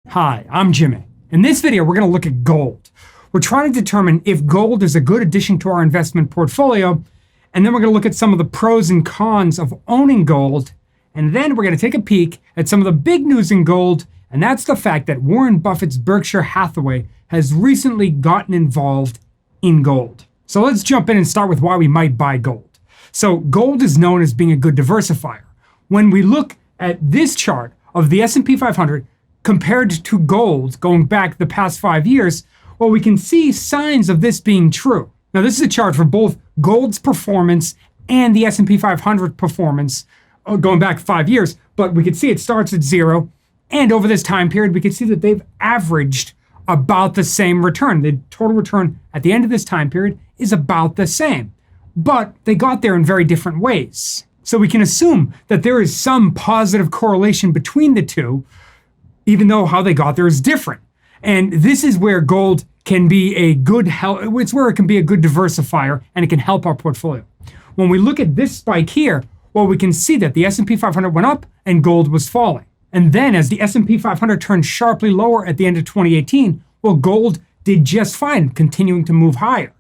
Hi, I'm Jimmy. In this video, we're going to look at gold. We're trying to determine if gold is a good addition to our investment portfolio, and then we're going to look at some of the pros and cons of owning gold, and then we're going to take a peek at some of the big news in gold, and that's the fact that Warren Buffett's Berkshire Hathaway has recently gotten involved in gold. So let's jump in and start with why we might buy gold. So gold is known as being a good diversifier. When we look at this chart of the S&P 500, compared to gold going back the past 5 years, well, we can see signs of this being true. Now, this is a chart for both gold's performance and the S&P 500 performance going back 5 years, but we can see it starts at zero, and over this time period, we can see that they've averaged about the same return. The total return at the end of this time period is about the same, but they got there in very different ways. So we can assume that there is some positive correlation between the two, even though how they got there is different. And this is where gold can be a good help. It's where it can be a good diversifier and it can help our portfolio. When we look at this spike here, well, we can see that the S&P 500 went up and gold was falling. And then as the S&P 500 turned sharply lower at the end of 2018, well, gold did just fine, continuing to move higher.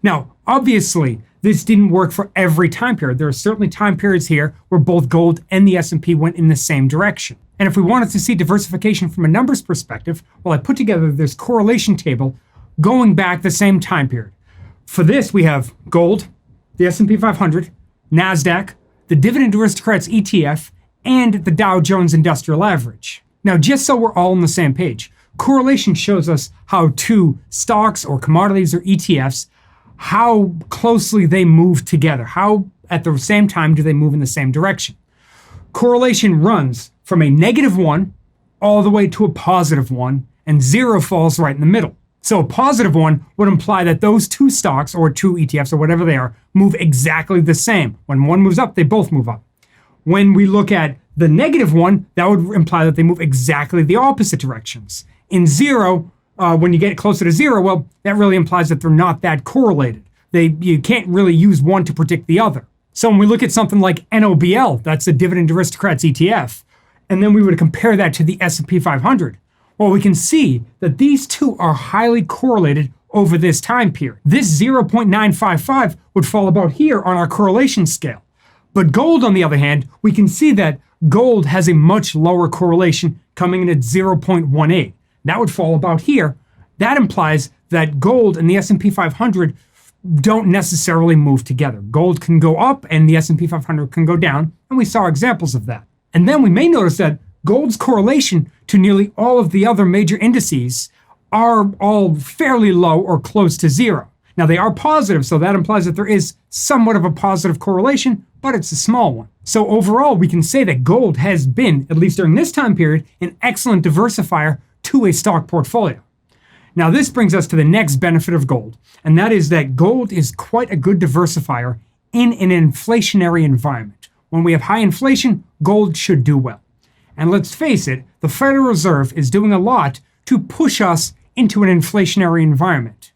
Now, obviously, this didn't work for every time period. There are certainly time periods here where both gold and the S&P went in the same direction. And if we wanted to see diversification from a numbers perspective, well, I put together this correlation table going back the same time period. For this, we have gold, the S&P 500, NASDAQ, the Dividend Aristocrats ETF, and the Dow Jones Industrial Average. Now, just so we're all on the same page, correlation shows us how two stocks or commodities or ETFs, how closely they move together, how at the same time do they move in the same direction. Correlation runs from a -1 all the way to a +1, and 0 falls right in the middle. So a +1 would imply that those two stocks or two ETFs or whatever they are move exactly the same. When one moves up, they both move up. When we look at the -1, that would imply that they move exactly the opposite directions. In 0, when you get closer to 0, well, that really implies that they're not that correlated. You can't really use one to predict the other. So when we look at something like NOBL, that's the Dividend Aristocrats ETF, and then we would compare that to the S&P 500, well, we can see that these two are highly correlated over this time period. This 0.955 would fall about here on our correlation scale. But gold, on the other hand, we can see that gold has a much lower correlation coming in at 0.18. That would fall about here. That implies that gold and the S&P 500 don't necessarily move together. Gold can go up and the S&P 500 can go down, and we saw examples of that. And then we may notice that gold's correlation to nearly all of the other major indices are all fairly low or close to 0. Now, they are positive, so that implies that there is somewhat of a positive correlation, but it's a small one. So overall, we can say that gold has been, at least during this time period, an excellent diversifier to a stock portfolio. Now, this brings us to the next benefit of gold, and that is that gold is quite a good diversifier in an inflationary environment. When we have high inflation, gold should do well. And let's face it, the Federal Reserve is doing a lot to push us into an inflationary environment.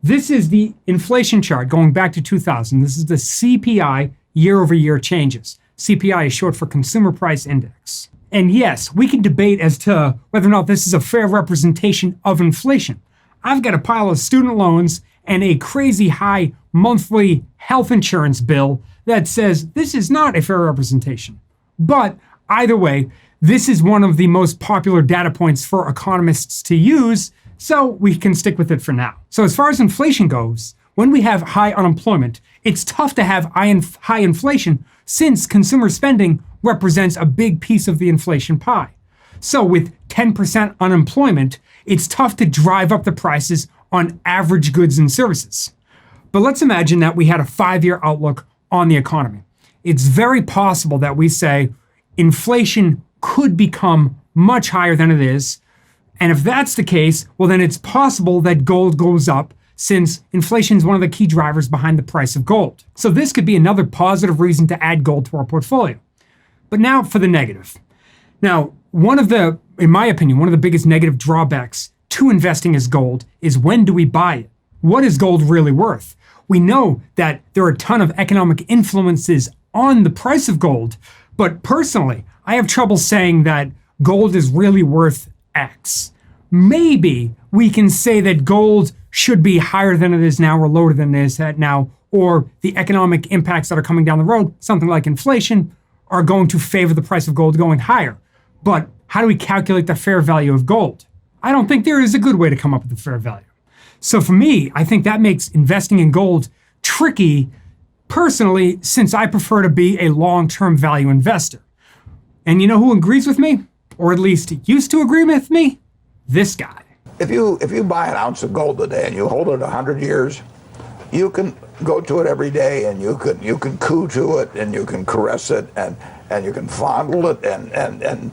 This is the inflation chart going back to 2000. This is the CPI year-over-year changes. CPI is short for Consumer Price Index. And yes, we can debate as to whether or not this is a fair representation of inflation. I've got a pile of student loans and a crazy high monthly health insurance bill that says this is not a fair representation. But either way, this is one of the most popular data points for economists to use, so we can stick with it for now. So as far as inflation goes, when we have high unemployment, it's tough to have high inflation since consumer spending represents a big piece of the inflation pie. So with 10% unemployment, it's tough to drive up the prices on average goods and services. But let's imagine that we had a 5-year outlook on the economy. It's very possible that we say inflation could become much higher than it is. And if that's the case, well, then it's possible that gold goes up since inflation is one of the key drivers behind the price of gold. So this could be another positive reason to add gold to our portfolio. But now for the negative. Now, in my opinion, one of the biggest negative drawbacks to investing as gold is when do we buy it? What is gold really worth? We know that there are a ton of economic influences on the price of gold, but personally, I have trouble saying that gold is really worth X. Maybe we can say that gold should be higher than it is now or lower than it is at now, or the economic impacts that are coming down the road, something like inflation, are going to favor the price of gold going higher. But how do we calculate the fair value of gold? I don't think there is a good way to come up with the fair value. So for me, I think that makes investing in gold tricky personally, since I prefer to be a long-term value investor. And you know who agrees with me? Or at least used to agree with me? This guy. If you buy an ounce of gold today and you hold it 100 years, you can go to it every day and you can coo to it and you can caress it and you can fondle it and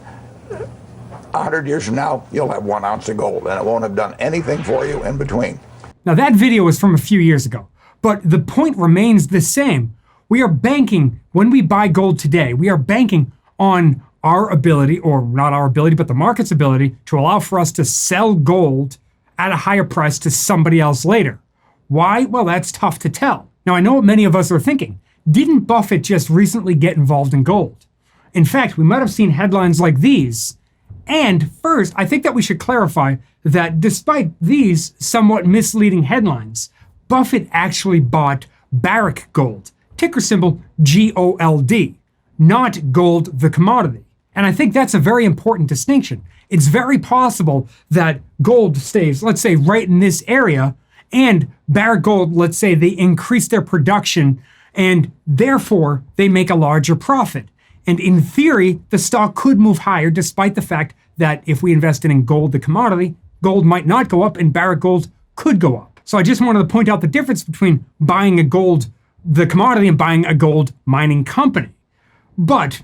100 years from now, you'll have 1 ounce of gold and it won't have done anything for you in between. Now that video was from a few years ago, but the point remains the same. We are banking, when we buy gold today, we are banking on our ability, or not our ability, but the market's ability to allow for us to sell gold at a higher price to somebody else later. Why? Well, that's tough to tell. Now, I know what many of us are thinking. Didn't Buffett just recently get involved in gold? In fact, we might have seen headlines like these. And first, I think that we should clarify that despite these somewhat misleading headlines, Buffett actually bought Barrick Gold, ticker symbol GOLD, not gold the commodity. And I think that's a very important distinction. It's very possible that gold stays, let's say, right in this area, and Barrick Gold, let's say they increase their production and therefore they make a larger profit. And in theory, the stock could move higher despite the fact that if we invested in gold, the commodity, gold might not go up and Barrick Gold could go up. So I just wanted to point out the difference between buying a gold, the commodity, and buying a gold mining company. But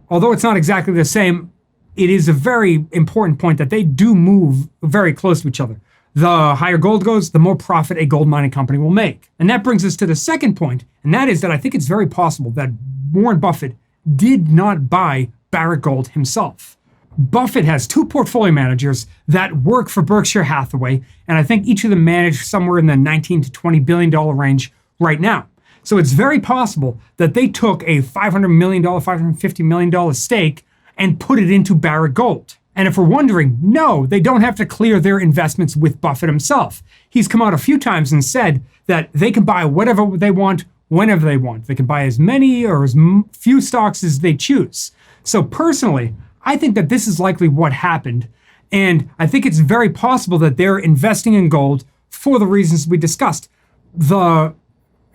although it's not exactly the same, it is a very important point that they do move very close to each other. The higher gold goes, the more profit a gold mining company will make. And that brings us to the second point, and that is that I think it's very possible that Warren Buffett did not buy Barrick Gold himself. Buffett has 2 portfolio managers that work for Berkshire Hathaway, and I think each of them manage somewhere in the $19 to $20 billion range right now. So it's very possible that they took a $500 million, $550 million stake and put it into Barrick Gold. And if we're wondering, no, they don't have to clear their investments with Buffett himself. He's come out a few times and said that they can buy whatever they want, whenever they want. They can buy as many or as few stocks as they choose. So personally, I think that this is likely what happened. And I think it's very possible that they're investing in gold for the reasons we discussed. The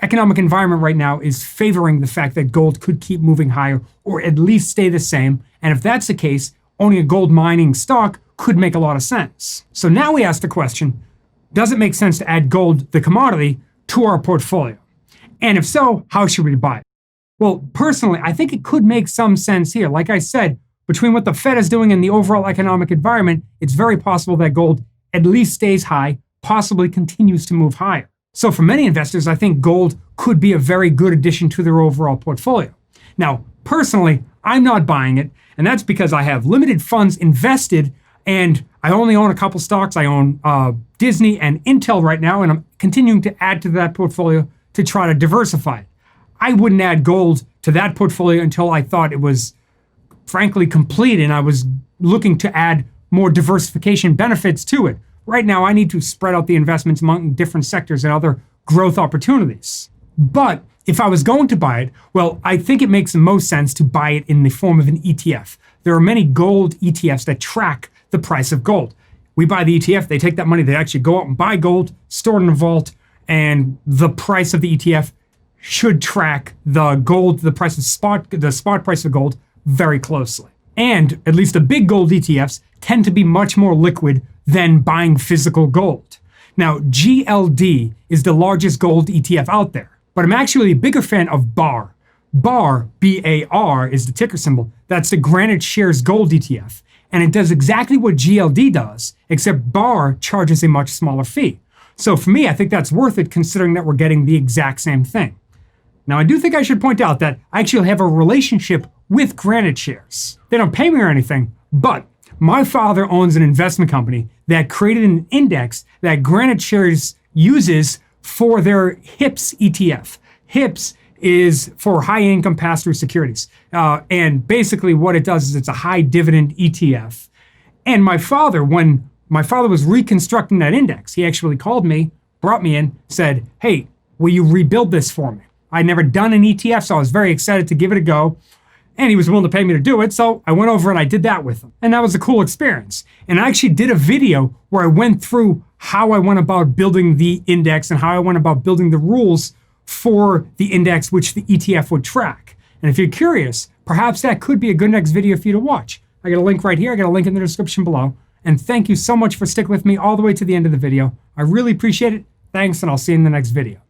economic environment right now is favoring the fact that gold could keep moving higher or at least stay the same. And if that's the case, owning a gold mining stock could make a lot of sense. So now we ask the question, does it make sense to add gold, the commodity, to our portfolio? And if so, how should we buy it? Well, personally, I think it could make some sense here. Like I said, between what the Fed is doing and the overall economic environment, it's very possible that gold at least stays high, possibly continues to move higher. So for many investors, I think gold could be a very good addition to their overall portfolio. Now, personally, I'm not buying it, and that's because I have limited funds invested, and I only own a couple stocks. I own Disney and Intel right now, and I'm continuing to add to that portfolio to try to diversify it. I wouldn't add gold to that portfolio until I thought it was frankly complete and I was looking to add more diversification benefits to it. Right now, I need to spread out the investments among different sectors and other growth opportunities. But if I was going to buy it, well, I think it makes the most sense to buy it in the form of an ETF. There are many gold ETFs that track the price of gold. We buy the ETF, they take that money, they actually go out and buy gold, store it in a vault, and the price of the ETF should track the gold, the spot price of gold very closely. And at least the big gold ETFs tend to be much more liquid than buying physical gold. Now, GLD is the largest gold ETF out there, but I'm actually a bigger fan of BAR. BAR, B-A-R, is the ticker symbol. That's the Granite Shares Gold ETF. And it does exactly what GLD does, except BAR charges a much smaller fee. So for me, I think that's worth it considering that we're getting the exact same thing. Now, I do think I should point out that I actually have a relationship with Granite Shares. They don't pay me or anything, but my father owns an investment company that created an index that Granite Shares uses for their HIPS ETF. HIPS is for high income pass-through securities. And basically what it does is it's a high dividend ETF. And my father, when my father was reconstructing that index, he actually called me, brought me in, said, hey, will you rebuild this for me? I'd never done an ETF, so I was very excited to give it a go. And he was willing to pay me to do it, so I went over and I did that with him. And that was a cool experience. And I actually did a video where I went through how I went about building the index and how I went about building the rules for the index which the ETF would track. And if you're curious, perhaps that could be a good next video for you to watch. I got a link right here. I got a link in the description below. And thank you so much for sticking with me all the way to the end of the video. I really appreciate it. Thanks, and I'll see you in the next video.